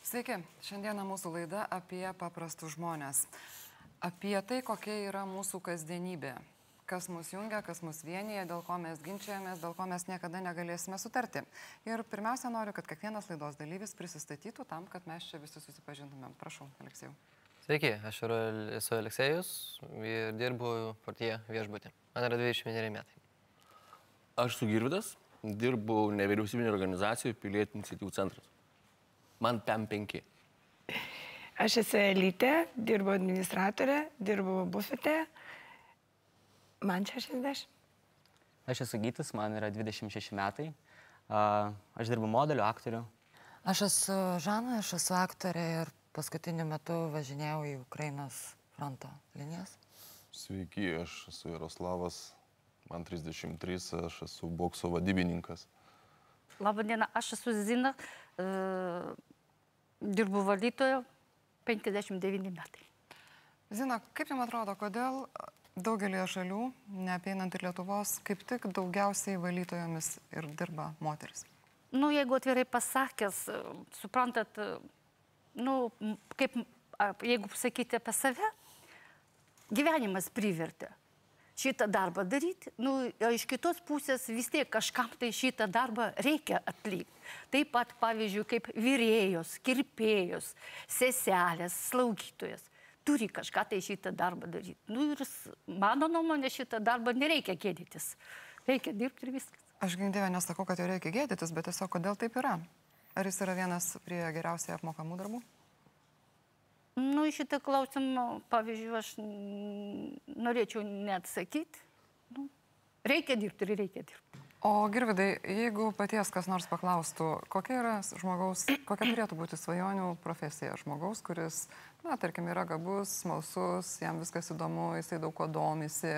Sveiki, šiandieną mūsų laida apie paprastus žmonės. Apie tai, kokia yra mūsų kasdienybė. Kas mus jungia, kas mus vienyje, dėl ko mes ginčiamės, dėl ko mes niekada negalėsime sutarti. Ir pirmiausia, noriu, kad kiekvienas laidos dalyvis prisistatytų tam, kad mes čia visi susipažintumėm. Prašau, Aleksėjau. Sveiki, aš esu Aleksėjus ir dirbu Portie viešbutį. Man yra 21 metai. Aš esu Girvydas, dirbu nevyriausybinio organizacijų Pilietinių iniciatyvų centras. Man 5. Aš esu Elytė, dirbu administratorė, dirbu bufete. Man 60. Aš esu Gytis, man yra 26 metai. Aš dirbu modeliu, aktoriu. Aš esu Žana, aš esu aktorė ir paskutiniu metu važinėjau į Ukrainos fronto linijas. Sveiki, aš esu Jaroslavas, man 33, aš esu bokso vadybininkas. Labadiena, aš esu Zina, dirbu valytojo, 59 metai. Zina, kaip jums atrodo, kodėl daugelį šalių, neapeinant ir Lietuvos, kaip tik daugiausiai valytojomis ir dirba moteris? Nu, jeigu atvirai pasakęs, suprantat, kaip, jeigu sakyti apie save, gyvenimas privertė šitą darbą daryti, iš kitos pusės vis tiek kažkam tai šitą darbą reikia atlikti. Taip pat, pavyzdžiui, kaip virėjos, kirpėjos, seselės, slaugytojas turi kažką tai šitą darbą daryti. Ir mano nuomonė, šitą darbą nereikia gėdytis. Reikia dirbti ir viskas. Aš gimdėvę nesakau, kad jo reikia gėdytis, bet tiesiog kodėl taip yra? Ar jis yra vienas prie geriausiai apmokamų darbų? Šitą klausimą, pavyzdžiui, aš norėčiau neatsakyti. Reikia dirbti ir reikia dirbti. O Girvydai, jeigu paties kas nors paklaustų, kokia turėtų būti svajonių profesija žmogaus, kuris, tarkim, yra gabus, smalsus, jam viskas įdomu, jisai daug ko domisi,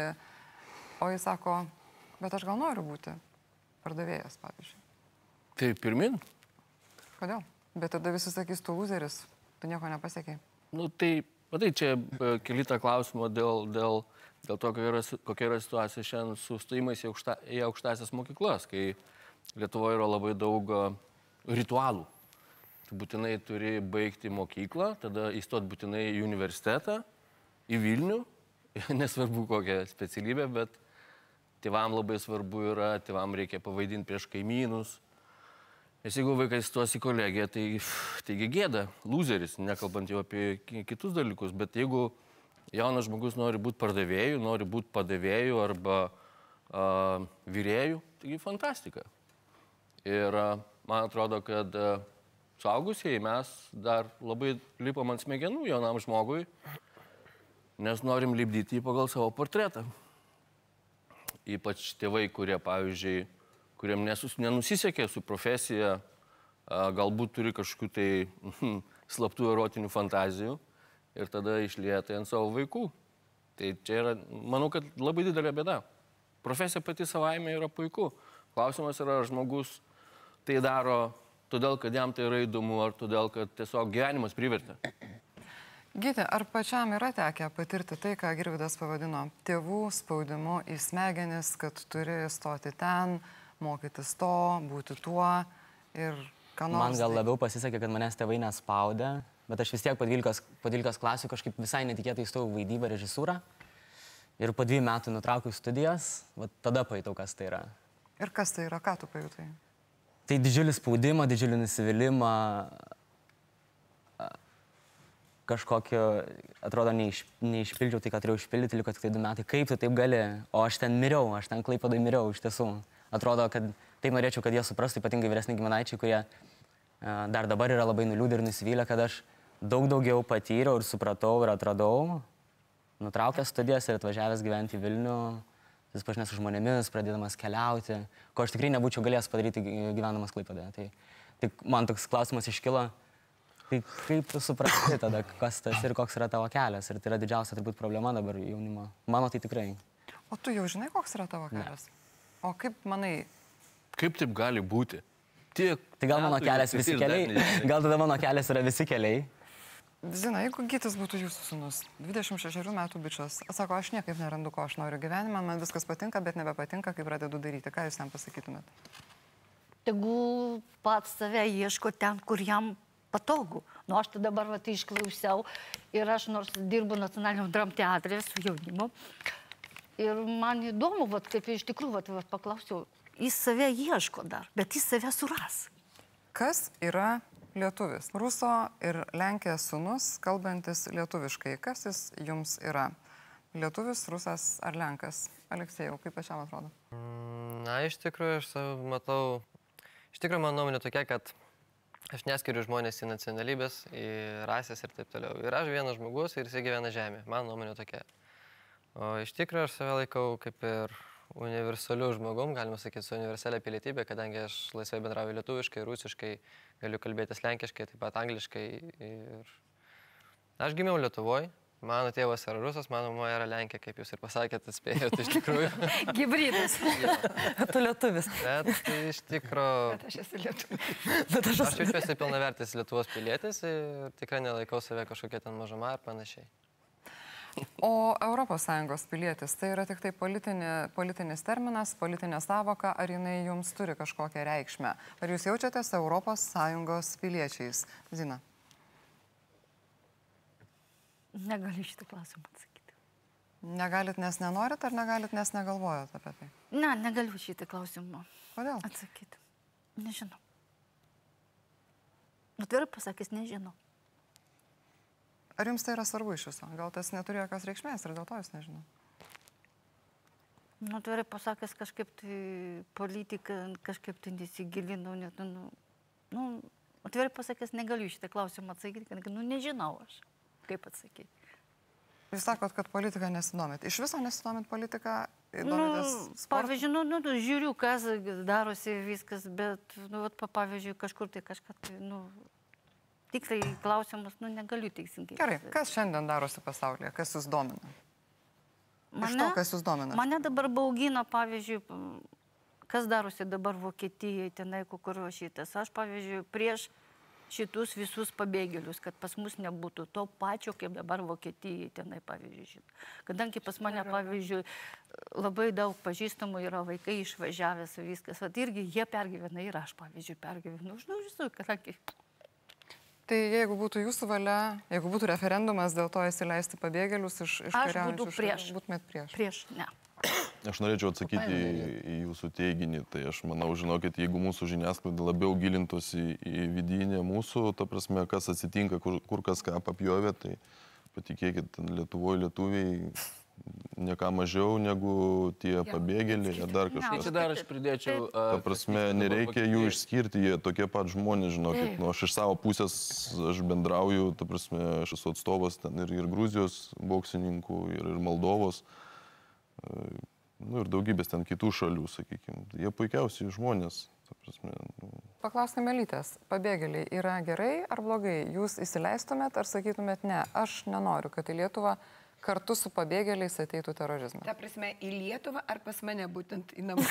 o jis sako, bet aš gal noriu būti pardavėjas, pavyzdžiui. Tai pirmin? Kodėl? Bet tada visi sakys, tu lūzeris, tu nieko nepasiekiai. Tai, matai, čia keli tą klausimą dėl to, kokia yra situacija šiandien su stojimais į aukštąsias mokyklas, kai Lietuvoje yra labai daug ritualų. Tu būtinai turi baigti mokyklą, tada įstoti būtinai į universitetą, į Vilnių, nesvarbu kokią specialybę, bet tėvam labai svarbu yra, tėvam reikia pavaidinti prieš kaimynus. Nes jeigu vaikai stos į kolegiją, taigi gėda, lūzeris, nekalbant jau apie kitus dalykus, bet jeigu jaunas žmogus nori būti pardavėjų, nori būti padavėjų arba virėjų, taigi fantastika. Ir man atrodo, kad suaugusieji mes dar labai lipam ant smegenų jaunam žmogui, nes norim lipdyti jį pagal savo portretą. Ypač tėvai, kurie, pavyzdžiui, kuriam nenusisekė su profesija, galbūt turi kažkokių tai slaptų erotinių fantazijų ir tada išlieja tai ant savo vaikų. Tai čia yra, manau, kad labai didelė bėda. Profesija pati savaime yra puiku. Klausimas yra, ar žmogus tai daro todėl, kad jam tai yra įdomu, ar todėl, kad tiesiog gyvenimas privertė. Gyti, ar pačiam yra tekę patirti tai, ką Girvydas pavadino tėvų spaudimu į smegenis, kad turi stoti ten, mokytis to, būti tuo ir ką nors. Man gal labiau pasisekė, kad manęs tėvai nespaudė, bet aš vis tiek po 12 klasių kažkaip visai netikėtai įstojau vaidybą, režisūrą ir po 2 metų nutraukiau studijas, tada pajutau, kas tai yra. Ir kas tai yra, ką tu pajutai? Tai didžiulį spaudimą, didžiulį nusivylimą, kažkokio, atrodo, neišpildžiau tai, ką turėjau išpildyti, liko tik tai 2 metai. Kaip tu taip gali? O aš ten miriau, aš ten Klaipėdoj miriau, iš tiesų. Atrodo, kad taip norėčiau, kad jie suprastų, ypatingai vyresni giminaičiai, kurie dar dabar yra labai nuliūdę ir nusivylę, kad aš daug daugiau patyriau ir supratau ir atradau, nutraukęs studijas ir atvažiavęs gyventi į Vilnių, susipažinęs su žmonėmis, pradėdamas keliauti, ko aš tikrai nebūčiau galėjęs padaryti gyvenamas Klaipėdoje. Tai man toks klausimas iškilo, tai kaip tu suprasti tada, kas tas ir koks yra tavo kelias? Ir tai yra didžiausia turbūt problema dabar jaunimo. Mano tai tikrai. O tu jau žinai, koks yra tavo kelias? O kaip manai? Kaip taip gali būti? Tai gal mano kelias visi keliai? Gal tada mano kelias yra visi keliai? Zina, jeigu Gytis būtų jūsų sūnus, 26 metų bičas, sako, aš niekaip nerandu, ko aš noriu gyvenime, man viskas patinka, bet nebepatinka, kai pradedu daryti. Ką jūs jam pasakytumėt? Tegu pats save ieško ten, kur jam patogu. Nu, aš tai dabar tai išklausiau ir aš nors dirbu nacionaliniam dramteatre su jaunimu. Ir man įdomu, kaip iš tikrųjų, paklausiau, jis save ieško dar, bet jis save suras. Kas yra lietuvis? Ruso ir Lenkijos sūnus, kalbantis lietuviškai. Kas jis jums yra? Lietuvis, rusas ar lenkas? Aleksejau, kaip pačiam atrodo? Na, iš tikrųjų, aš matau, mano nuomonė tokia, kad aš neskiriu žmonės į nacionalybės, į rasės ir taip toliau. Ir aš vienas žmogus ir jis gyvena žemė. Mano nuomonė tokia. O iš tikrųjų aš save laikau kaip ir universaliu žmogum, galima sakyti, su universalia pilietybė, kadangi aš laisvai bendrauju lietuviškai, rusiškai, galiu kalbėtis lenkiškai, taip pat angliškai. Ir aš gimiau Lietuvoje, mano tėvas yra rusas, mano mama yra Lenkija, kaip jūs ir pasakėte, atspėjote iš tikrųjų. Gibridas. Tu lietuvis. Bet iš tikrųjų... Bet aš esu lietuvis. Aš jaučiuosi pilnavertis Lietuvos pilietis ir tikrai nelaikau save kažkokia ten mažuma ar panašiai. O ES pilietis, tai yra tik tai politinis terminas, politinė savoka, ar jinai jums turi kažkokią reikšmę? Ar jūs jaučiatės ES piliečiais? Zina. Negaliu šitą klausimą atsakyti. Negalit, nes nenorit, ar negalit, nes negalvojat apie tai? Ne, negaliu šitą klausimą Kodėl? atsakyti. Nežinau. Atvirai pasakys, nežinau. Ar jums tai yra svarbu iš viso? Gal tas neturi jokios reikšmės ir dėl to jūs nežinau? Nu, atvirai pasakęs, kažkaip tai politika, kažkaip tai nesigilinau, net, atvirai pasakęs, negaliu šitą klausimą atsakyti, kad, nežinau aš, kaip atsakyti. Jūs sakot, kad politika nesidomit. Iš viso nesidomit politiką, įdomitės sportą? Pavyzdžiui, žiūriu, kas darosi viskas, bet, pavyzdžiui, kažkur tai kažką, tikrai klausimus, negaliu teisingai. Gerai, kas šiandien darosi pasaulyje, kas jūs domina? Iš to, kas jūs domina? Mane dabar baugina, pavyzdžiui, kas darosi dabar Vokietijoje, tenai kukurio šitas. Aš, pavyzdžiui, prieš šitus visus pabėgėlius, kad pas mus nebūtų to pačio, kaip dabar Vokietijoje, tenai, pavyzdžiui. Kadangi pas mane, pavyzdžiui, labai daug pažįstamų yra vaikai išvažiavęs viskas, irgi jie pergyvena ir aš, pavyzdžiui, pergyvenu. Kadangi... Tai jeigu būtų jūsų valia, jeigu būtų referendumas dėl to įsileisti pabėgėlius iš kariaujančių šalių, būtumėt prieš? Prieš, ne. Aš norėčiau atsakyti į jūsų teiginį. Tai aš manau, žinokit, jeigu mūsų žiniasklaida labiau gilintųsi į vidinę mūsų, ta prasme, kas atsitinka, kur kas ką papjovė, tai patikėkit, Lietuvoje lietuviai nieką mažiau negu tie pabėgėliai ar dar kažkas. Čia dar aš pridėčiau. Ta prasme, nereikia jų išskirti, jie tokie pat žmonės, žinokit. Nu, aš iš savo pusės, aš bendrauju, ta prasme, aš esu atstovas ten ir Gruzijos boksininkų, ir Moldovos, nu, ir daugybės ten kitų šalių, sakykime. Jie puikiausiai žmonės. Ta prasme, nu. Paklauskime Lytės, pabėgėliai yra gerai ar blogai? Jūs įsileistumėt ar sakytumėt, ne, aš nenoriu, kad į Lietuvą kartu su pabėgėliais ateitų terorizmas. Ta prasme, į Lietuvą ar pas mane būtent į namus?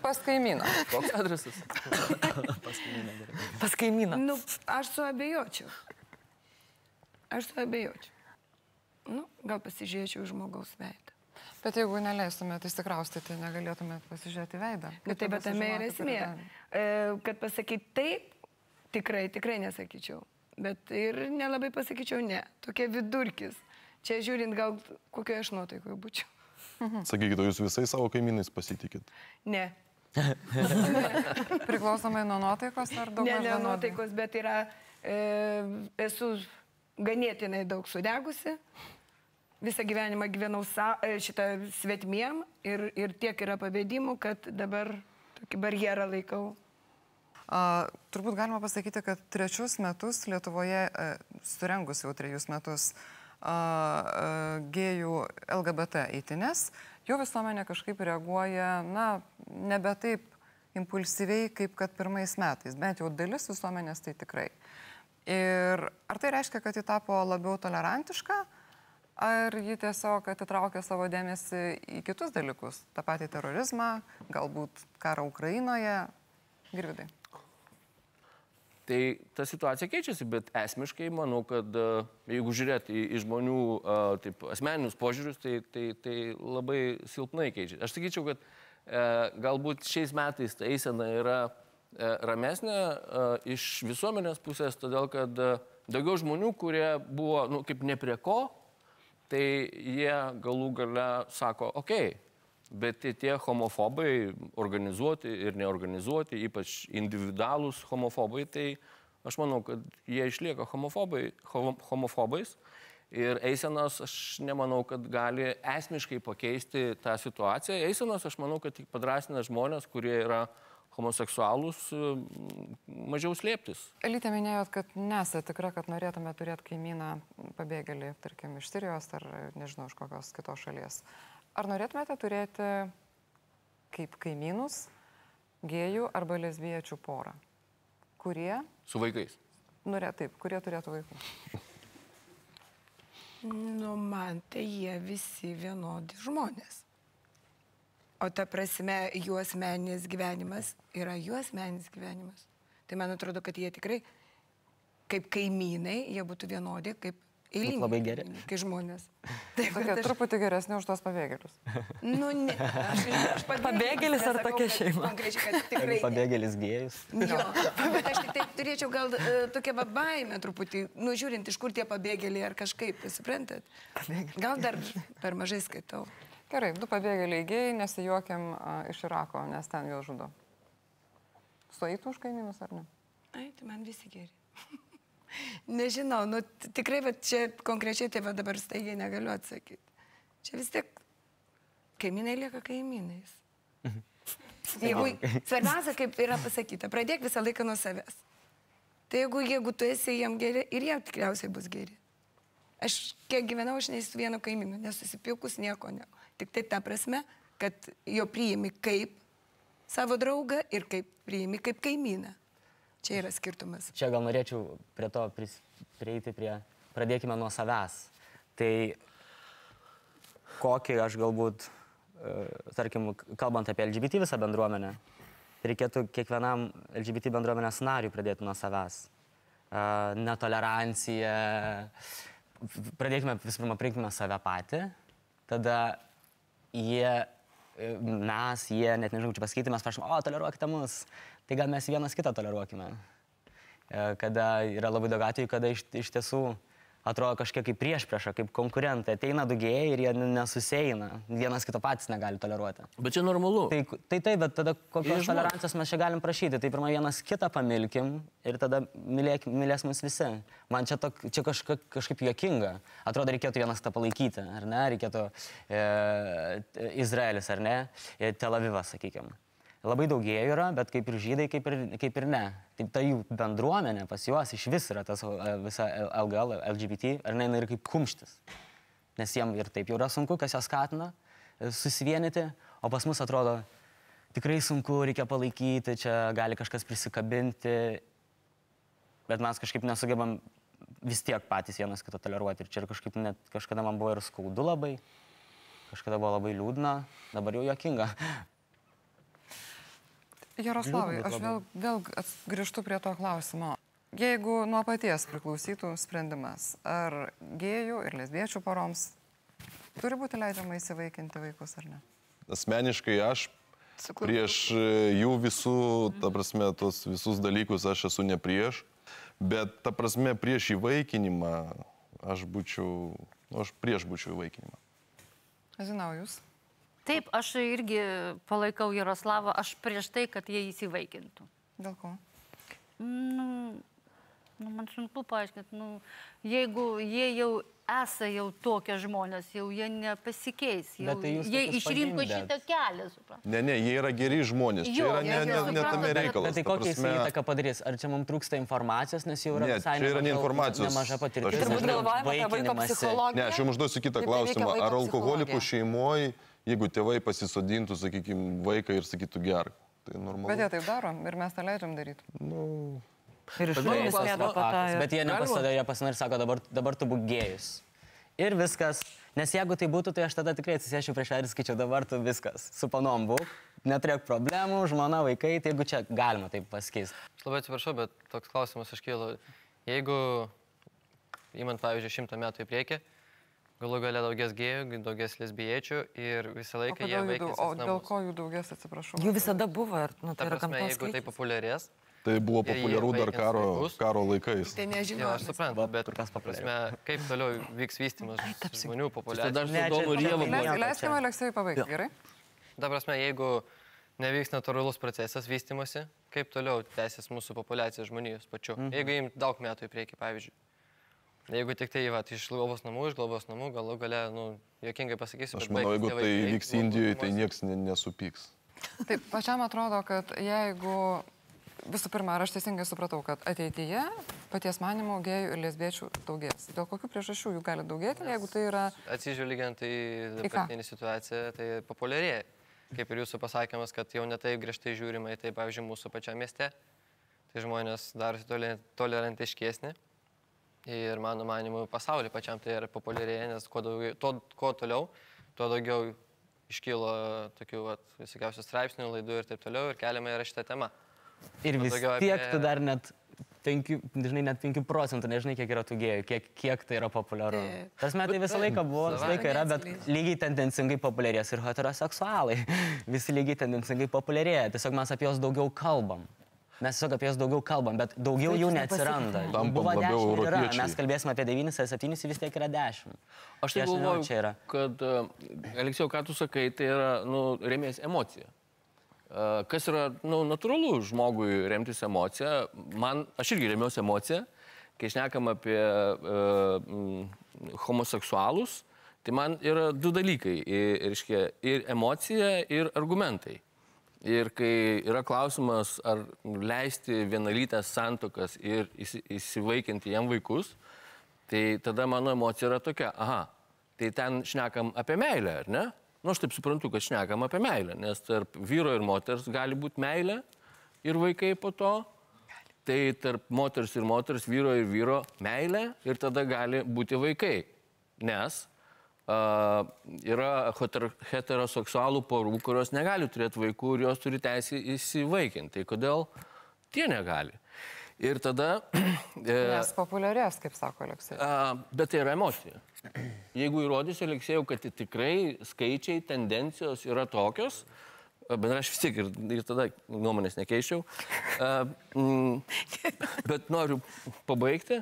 Pas kaimyną. Koks adresas? Pas kaimyną. Nu, aš suabejočiau. Gal pasižiūrėčiau žmogaus veidą. Bet jeigu neleistumėt įsikraustyti, negalėtumėt pasižiūrėti veidą. Tai bet tame yra esmė. Kad pasakyti taip, tikrai nesakyčiau. Bet ir nelabai pasakyčiau ne. Tokia vidurkis. Čia žiūrint, gal kokioje aš nuotaikoje būčiau. Sakykite, jūs visai savo kaimynais pasitikit? Ne. Priklausomai nuo nuotaikos ar daug maž Ne nuotaikos, bet yra, esu ganėtinai daug sudegusi. Visą gyvenimą gyvenau šitą svetmiem ir tiek yra pavėdimų, kad dabar tokį barjerą laikau. Turbūt galima pasakyti, kad 3 metus Lietuvoje, surengus jau 3 metus, gėjų LGBT eitynės, jo visuomenė kažkaip reaguoja, nebe taip impulsyviai, kaip kad pirmais metais, bent jau dalis visuomenės tai tikrai. Ir ar tai reiškia, kad ji tapo labiau tolerantiška, ar ji tiesiog atitraukė savo dėmesį į kitus dalykus, tą patį terorizmą, galbūt karą Ukrainoje? Girvydai. Tai ta situacija keičiasi, bet esmiškai manau, kad jeigu žiūrėti į žmonių taip, asmeninius požiūrius, tai labai silpnai keičiasi. Aš sakyčiau, kad galbūt šiais metais ta eisena yra ramesnė iš visuomenės pusės, todėl kad daugiau žmonių, kurie buvo, kaip ne prie ko, tai jie galų gale sako, okei, bet tie homofobai, organizuoti ir neorganizuoti, ypač individualūs homofobai, tai aš manau, kad jie išlieka homofobais. Ir eisenos, aš nemanau, kad gali esmiškai pakeisti tą situaciją. Eisenos, aš manau, kad tik padrasina žmonės, kurie yra homoseksualūs, mažiau slėptis. Elytė, minėjot, kad nesate tikra, kad norėtume turėti kaimyną pabėgėlį, tarkim, iš Sirijos ar, nežinau, iš kokios kitos šalies. Ar norėtumėte turėti kaip kaimynus gėjų arba lesbiečių porą, kurie... Su vaikais? Taip, kurie turėtų vaikų. Man tai jie visi vienodi žmonės. O ta prasme, jų asmeninis gyvenimas yra jų asmeninis gyvenimas. Tai man atrodo, kad jie tikrai, kaip kaimynai, jie būtų vienodi, kaip eiliniai. Labai geri. Kaip žmonės. Tokie truputį geresni už tos pabėgėlius. Ne. Aš Pabėgėlis ar tokia šeima? Tikrai. Pabėgėlis gėjus. Jo, bet aš tik taip turėčiau gal tokia baimė truputį, žiūrint, iš kur tie pabėgėliai ar kažkaip, suprantat? Gal dar per mažai skaitau. Gerai, 2 pabėgėliai gėjai, nesijuokiam iš Irako, nes ten juos žudo. Stoitų už kaimynus ar ne? Ai, tai man visi geri. Nežinau, tikrai, bet čia konkrečiai tai dabar staigiai negaliu atsakyti. Čia vis tiek kaimynai lieka kaimynais. Svarbiausia, kaip yra pasakyta, pradėk visą laiką nuo savęs. Tai jeigu tu esi jam geri, ir jie tikriausiai bus geri. Aš kiek gyvenau, aš nesu vieno kaimynu, nesusipilkus nieko ne. Tik tai ta prasme, kad jo priimi kaip savo draugą ir kaip priimi kaip kaimyną. Čia yra skirtumas. Čia gal norėčiau prie to prieiti pradėkime nuo savęs. Tai kokį aš galbūt, tarkim, kalbant apie LGBT visą bendruomenę, reikėtų kiekvienam LGBT bendruomenės nariui pradėti nuo savęs. Netolerancija. Pradėkime visų pirma, priimkime save patį, tada mes, net nežinau, čia pasakyti, mes prašom, toleruokite mus, tai gal mes vienas kitą toleruokime. Kada yra labai daug atvejų, kada iš tiesų atrodo kažkiek kaip priešprieša, kaip konkurentai. Ateina 2 gėjai ir jie nesusieina. Vienas kito patys negali toleruoti. Bet čia normalu. Tai taip, bet tada kokios tolerancijos mes čia galim prašyti. Tai pirmą vienas kitą pamilkim ir tada mylės mus visi. Man čia kažkaip juokinga. Atrodo, reikėtų vienas kitą palaikyti, ar ne? Reikėtų Izraelis, ar ne? Tel Avivas, sakykime. Labai daug gėjų yra, bet kaip ir žydai, kaip ir ne. Tai ta jų bendruomenė pas juos iš vis yra tas visa LGL, LGBT, ar ne, yra kaip kumštis. Nes jiem ir taip jau yra sunku, kas jos skatina susivienyti, o pas mus atrodo tikrai sunku, reikia palaikyti, čia gali kažkas prisikabinti, bet mes kažkaip nesugebam vis tiek patys vienas kitą toleruoti. Ir čia kažkaip net kažkada man buvo ir skaudu labai, kažkada buvo labai liūdna, dabar jau juokinga. Jaroslavai, aš vėl grįžtu prie to klausimo. Jeigu nuo paties priklausytų sprendimas, ar gėjų ir lesbiečių poroms turi būti leidžiama įsivaikinti vaikus ar ne? Asmeniškai aš prieš jų visų, ta prasme, tos visus dalykus aš esu ne prieš, bet ta prasme prieš įvaikinimą aš prieš būčiau įvaikinimą. Žinau, jūs? Taip, aš irgi palaikau Jaroslavą, aš prieš tai, kad jie įsivaikintų. Dėl ko? Man sunku paaiškinti, jeigu jie jau jau tokie žmonės, jau jie nepasikeis, jie išrinko šitą kelią, suprantu. Ne, jie yra geri žmonės, čia yra ne tame reikalas. Bet tai kokią jis įtaką padarys? Ar čia mums trūksta informacijos, nes jau yra visai nemaža patirtis? Turbūt galvojame apie vaiko psichologiją. Ne, aš jums užduosiu kitą klausimą. Ar alkoholikų šeimoje, jeigu tėvai pasisodintų, sakykime, vaiką ir sakytų gerk, tai normalu. Bet jie taip daro ir mes tą leidžiam daryti. Ir išvaizdas mėdo po tą. Bet jie nepasodė, jie pasinori, sako, dabar tu būk gėjus. Ir viskas. Nes jeigu tai būtų, tai aš tada tikrai atsisėčiau prieš ir skaičiau, dabar tu viskas. Su panom būk, neturėk problemų, žmona, vaikai, tai jeigu čia galima taip pasikeisti. Aš labai atsiprašau, bet toks klausimas iškyla. Jeigu, įmant pavyzdžiui, 100 metų į priekį, galų gale daugės gėjų, daugės lesbiečių ir visą O, laiką jie kodėl jų vaikys daug- o dėl ko jų daugės, atsiprašau? Jų visada buvo ir nu, Ta tai yra prasme, gamtos jeigu tai skaičius. populiarės, Tai buvo Ir jie populiaru dar vaikins vaikus. karo laikais. Tai jo, nežinau. aš suprantu, bet kur kas ta prasme, kaip toliau vyks vystymas žmonių Tada populiacijos. aš su Ne, čia- Domu čia- Rievu Leis- buvau. Leiskime Aleksėjui pabaigti, gerai? Ta prasme, jeigu nevyks natūralus procesas vystymosi, kaip toliau tęsis mūsų populiacija žmonijos pačių. Jeigu imt daug metų į priekį, pavyzdžiui. Jeigu tik tai iš globos namų, galų gale, nu, juokingai pasakysiu, Aš bet manau, baigsis jeigu tie tai vaikai, vyks Indijoje, tai globos nieks nesupyks. Taip, pačiam atrodo, kad jeigu, visų pirma, ar aš teisingai supratau, kad ateityje paties manimo gėjų ir lesbiečių daugės. Dėl kokių priežasčių jų gali daugėti, jeigu tai yra... Atsižvelgiant į Į ką? dabartinį situaciją, tai populiarėja. Kaip ir jūsų pasakymas, kad jau netai griežtai žiūrima į tai, pavyzdžiui, mūsų pačiame mieste. Tai žmonės darosi tolerantiškesni. Ir mano manimu, pasaulyje pačiam tai yra populiarėja, nes kuo toliau, tuo daugiau iškylo tokių visokiausių straipsnių, laidų ir taip toliau, ir keliama yra šitą temą. Ir vis daugiau tiek apie- tu dar net 5 procentų, nežinai, kiek yra tų gėjų, kiek tai yra populiaru. Tas metai visą laiką buvo, visą laiką yra, bet lygiai tendencingai populiarės ir heteroseksualai. Visi lygiai tendencingai populiarėja, tiesiog mes apie juos daugiau kalbam. Mes tiesiog apie juos daugiau kalbam, bet daugiau jų neatsiranda. Tampam Buvo labiau 10 ir yra. europiečiai. Mes kalbėsime apie 9 ar 7, vis tiek yra 10. Aš tai Tai aš nežinau, galvoju, čia yra. kad, Aleksėjau, ką tu sakai, tai yra, remės emocija. Kas yra, natūralu žmogui remtis emociją. Aš irgi remiuosi emociją, kai šnekam apie homoseksualus, tai man yra du dalykai. Ir emocija, ir argumentai. Ir kai yra klausimas, ar leisti vienalytės santuokas ir įsivaikinti jam vaikus, tai tada mano emocija yra tokia, tai ten šnekam apie meilę, ar ne? Aš taip suprantu, kad šnekam apie meilę, nes tarp vyro ir moters gali būti meilė ir vaikai po to, tai tarp moters, vyro ir vyro meilė ir tada gali būti vaikai, nes yra heteroseksualų porų, kurios negali turėti vaikų ir jos turi teisę įsivaikinti. Tai kodėl tie negali? Ir tada... Nes populiarės, kaip sako Aleksėjus. Bet tai yra emocija. Jeigu įrodysiu, Aleksėjau, kad tikrai skaičiai, tendencijos yra tokios, bet aš vis tiek ir tada nuomonės nekeičiau, bet noriu pabaigti,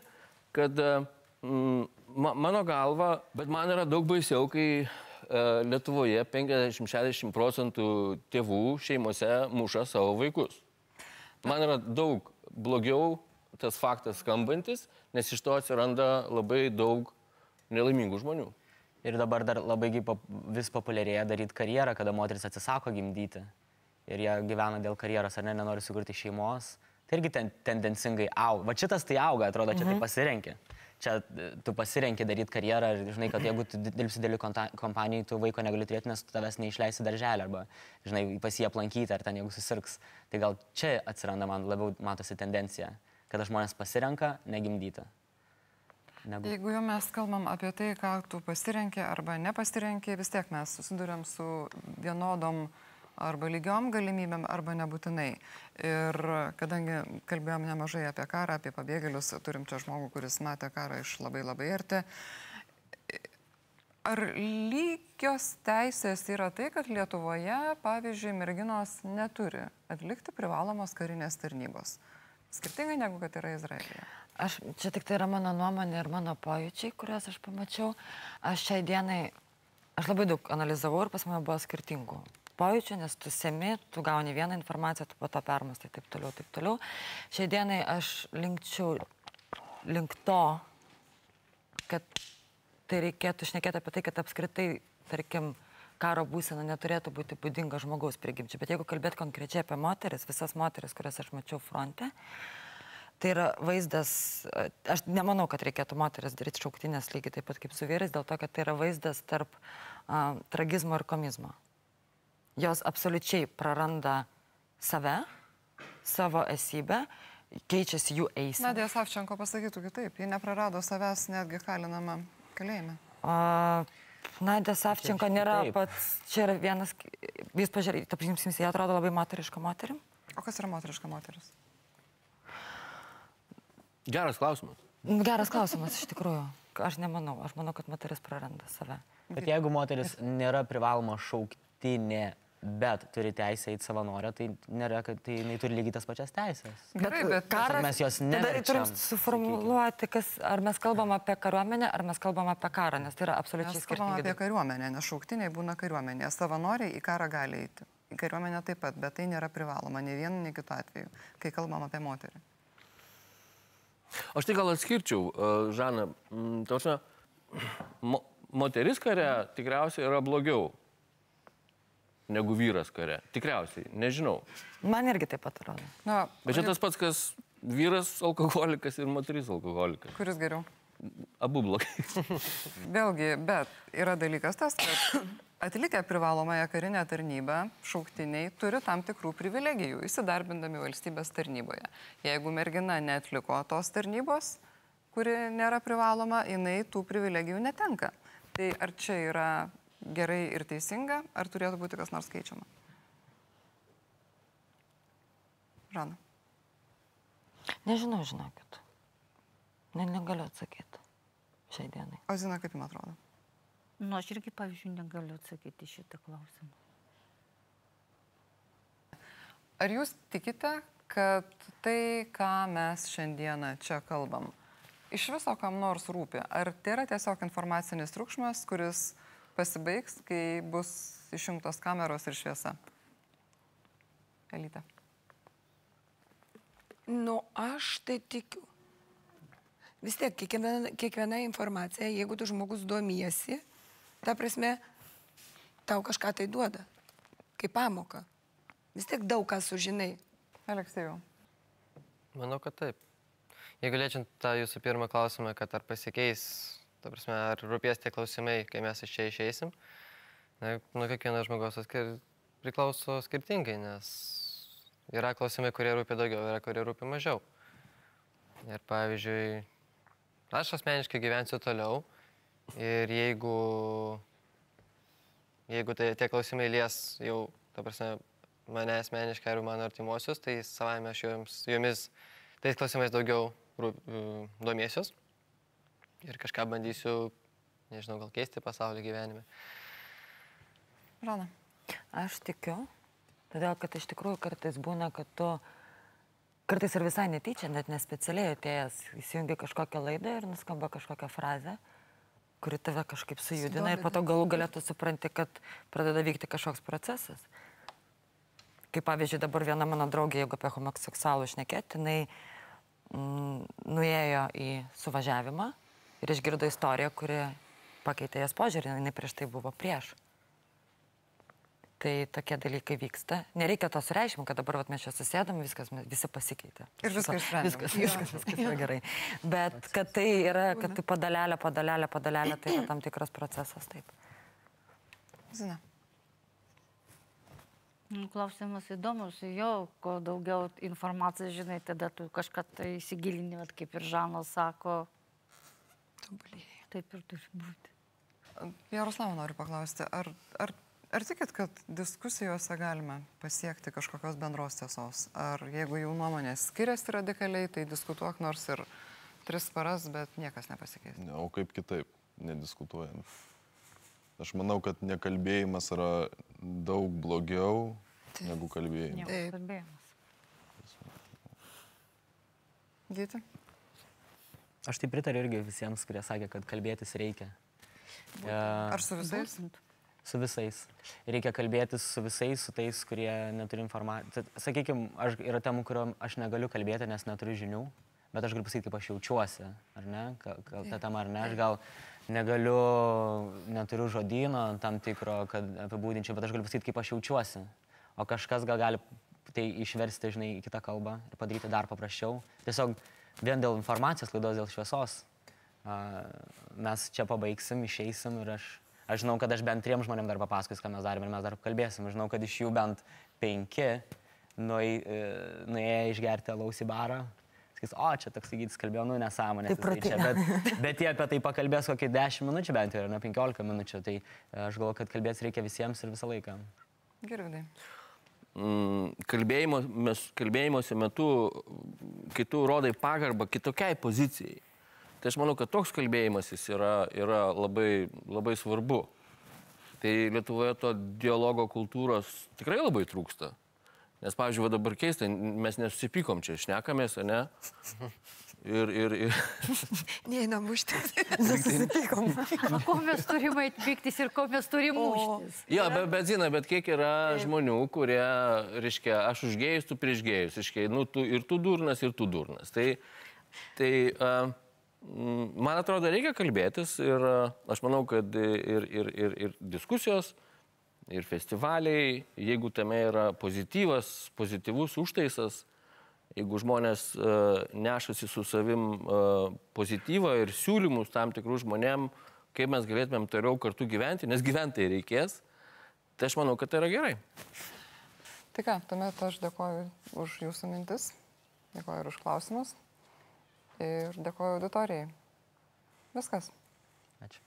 kad mano galva, bet man yra daug baisiau, kai Lietuvoje 50-60 procentų tėvų šeimose muša savo vaikus. Man yra daug blogiau tas faktas skambantis, nes iš to atsiranda labai daug nelaimingų žmonių. Ir dabar dar labai vis populiarėja daryti karjerą, kada moteris atsisako gimdyti. Ir jie gyvena dėl karjeros, ar ne, nenori sukurti šeimos. Tai irgi tendencingai auga. Va šitas tai auga, atrodo, čia tai pasirenki. Čia tu pasirenki daryti karjerą ir žinai, kad jeigu tu dirbsi dėlių kompanijai, tu vaiko negali turėti, nes tu tavęs neišleisi darželį arba, žinai, pas jį aplankyti ar ten jeigu susirgs. Tai gal čia atsiranda man labiau matosi tendencija, kada žmonės pasirenka negimdyti. Jeigu jau mes kalbam apie tai, ką tu pasirenki arba nepasirenki, vis tiek mes susiduriam su vienodom arba lygiom galimybėm, arba nebūtinai. Ir kadangi kalbėjom nemažai apie karą, apie pabėgėlius, turim čia žmogų, kuris matė karą iš labai labai arti. Ar lygios teisės yra tai, kad Lietuvoje, pavyzdžiui, merginos neturi atlikti privalomos karinės tarnybos? Skirtingai negu kad yra Izraelyje. Čia tik tai yra mano nuomonė ir mano pojūčiai, kuriuos aš pamačiau. Aš šiai dienai, aš labai daug analizavau ir pas mane buvo skirtingų pojūčių, nes tu semi, tu gauni vieną informaciją, tu po to permastai, taip toliau, taip toliau. Šiai dienai aš linkčiau link to, kad tai reikėtų šnekėti apie tai, kad apskritai, tarkim, karo būsena neturėtų būti būdinga žmogaus prigimčiai. Bet jeigu kalbėt konkrečiai apie moteris, visas moteris, kurias aš mačiau fronte, tai yra vaizdas, aš nemanau, kad reikėtų moteris daryti šauktinės lygiai taip pat kaip su vyrais, dėl to, kad tai yra vaizdas tarp tragizmo ir komizmo. Jos absoliučiai praranda save, savo esybę, keičiasi jų eisena. Nadija Savčenko pasakytų kitaip, ji neprarado savęs netgi kalinama kalėjime. Nadija Savčenko nėra pats, čia yra vienas, jūs pažiūrėjate, jie atrodo labai moteriška moterim. O kas yra moteriška moteris? Geras klausimas. Geras klausimas, iš tikrųjų. aš nemanau. Aš manau, kad moteris praranda save. Bet jeigu moteris nėra privaloma šauktinė, bet turi teisę į savanorę, tai nėra, kad tai jinai turi lygiai tas pačias teisės. Gerai, bet karas, mes jos tada neverčiam, turim suformuluoti, ar mes kalbam apie kariuomenę, ar mes kalbam apie karą, nes tai yra absoliučiai mes kalbam skirtingi. apie kariuomenę, nes šauktiniai būna kariuomenė. Savanoriai į karą gali eiti. Į kariuomenę taip pat, bet tai nėra privaloma, nei vienu, nei kitu atveju, kai kalbam apie moterį. Aš tai gal atskirčiau, Žana, moteris kare tikriausiai yra blogiau negu vyras kare. Tikriausiai, nežinau. Man irgi taip pat atrodo. Na, Bet čia tas pats, kas vyras alkoholikas ir moteris alkoholikas. kuris geriau? Abu blogai. Vėlgi, bet yra dalykas tas, kad atlikę privalomąją karinę tarnybą, šauktiniai turi tam tikrų privilegijų, įsidarbindami valstybės tarnyboje. Jeigu mergina netliko tos tarnybos, kuri nėra privaloma, jinai tų privilegijų netenka. Tai ar čia yra gerai ir teisinga, ar turėtų būti kas nors keičiama? Žana. Nežinau, žinokit. Negaliu atsakyti šiai dienai. O Zina, kaip jums atrodo? Nu, aš irgi, pavyzdžiui, negaliu atsakyti šitą klausimą. Ar jūs tikite, kad tai, ką mes šiandieną čia kalbam, iš viso kam nors rūpi? Ar tai yra tiesiog informacinis triukšmas, kuris pasibaigs, kai bus išjungtos kameros ir šviesa? Elytė. Nu, aš tai tikiu. Vis tiek, kiekviena informacija, jeigu tu žmogus domiesi, ta prasme, tau kažką tai duoda, kaip pamoka. Vis tiek daug ką sužinai. Aleksejau. Manau, kad taip. Jeigu liečiant tą jūsų pirmą klausimą, kad ar pasikeis, ta prasme, ar rūpės tie klausimai, kai mes iš čia išeisim, nuo kiekvieno žmogaus priklauso skirtingai, nes yra klausimai, kurie rūpi daugiau, yra kurie rūpi mažiau. Ir pavyzdžiui, aš asmeniškai gyvensiu toliau ir jeigu tie klausimai lies jau, ta prasme, mane asmeniškai ir mano artimuosius, tai savaime aš jomis tais klausimais daugiau domėsiuos ir kažką bandysiu, nežinau, gal keisti pasaulį gyvenime. Žana. Aš tikiu, todėl kad iš tikrųjų kartais būna, kad tu kartais ir visai netyčia, net nespecialiai atėjęs, įsijungi kažkokią laidą ir nuskamba kažkokią frazę, kuri tave kažkaip sujudina ir po to galų galėtų supranti, kad pradeda vykti kažkoks procesas. Kaip pavyzdžiui, dabar viena mano draugė, jeigu apie homoseksualų šnekėti, jinai nuėjo į suvažiavimą ir išgirdo istoriją, kuri pakeitė jas požiūrį, jinai prieš tai buvo prieš. Tai tokie dalykai vyksta. Nereikia to sureikšminti, kad dabar mes čia susėdam, visi pasikeitė. Ir viską išsprendėm. Viskas yra gerai. Bet kad tai yra, kad tai padalelė, tai yra tam tikras procesas, taip. Zina. Klausimas įdomus, jo, kuo daugiau informacijos žinai, tada tu kažką tai įsigilini, kaip ir Žanas sako. Tobulėja. Taip ir turi būti. Jaroslavą noriu paklausti, ar tikit, kad diskusijose galime pasiekti kažkokios bendros tiesos? Ar jeigu jų nuomonės skiriasi radikaliai, tai diskutuok nors ir 3 paras, bet niekas nepasikeis? Ne, o kaip kitaip, nediskutuojant. Aš manau, kad nekalbėjimas yra daug blogiau negu kalbėjimas. Negu kalbėjimas. Gyti? Aš tai pritariu irgi visiems, kurie sakė, kad kalbėtis reikia. Ar su visais? Su visais. Reikia kalbėtis su visais, su tais, kurie neturi informacijos. Sakykime, yra temų, kurio aš negaliu kalbėti, nes neturiu žinių, bet aš galiu pasakyti, kaip aš jaučiuosi, ar ne, tą temą, ar ne. Aš gal neturiu žodyno tam tikro, kad apibūdinčiau, bet aš galiu pasakyti, kaip aš jaučiuosi. O kažkas gal gali tai išversti, žinai, į kitą kalbą ir padaryti dar paprasčiau. Tiesiog vien dėl informacijos klaidos, dėl šviesos mes čia pabaigsim, išeisim ir aš žinau, kad aš bent 3 žmonėm dar papasakosiu, ką mes darėm ir mes dar kalbėsim. Žinau, kad iš jų bent 5 nuėję išgerti alaus į barą. Sakys, o čia toks įgytis kalbėjo, nu nesąmonė. Bet jie apie tai pakalbės kokį 10 minučių bent jau, ne 15 minučių. Tai aš galvoju, kad kalbėtis reikia visiems ir visą laiką. Girvidai. Kalbėjimuose metu, kai tu rodai pagarbą kitokiai pozicijai, Tai aš manau, kad toks kalbėjimasis yra labai, labai svarbu. Tai Lietuvoje to dialogo kultūros tikrai labai trūksta. Nes, pavyzdžiui, dabar keista, mes nesusipykom čia, šnekamės, ne? Ir... Neįnam muštis. Nesusipykom. Ko mes turime atvyktis ir ko mes turime muštis. Jo, bet Zina, bet kiek yra žmonių, kurie, reiškia, aš už gėjus, tu prieš gėjus, reiškia, nu, ir tu durnas, ir tu durnas. Tai man atrodo, reikia kalbėtis ir aš manau, kad ir diskusijos, ir festivaliai, jeigu tame yra pozityvus užtaisas, jeigu žmonės nešasi su savim pozityvą ir siūlymus tam tikrų žmonėm, kaip mes galėtumėm toliau kartu gyventi, nes gyventi reikės, tai aš manau, kad tai yra gerai. Tai ką, tuomet aš dėkoju už jūsų mintis, dėkoju ir už klausimus ir dėkoju auditorijai. Viskas. Ačiū.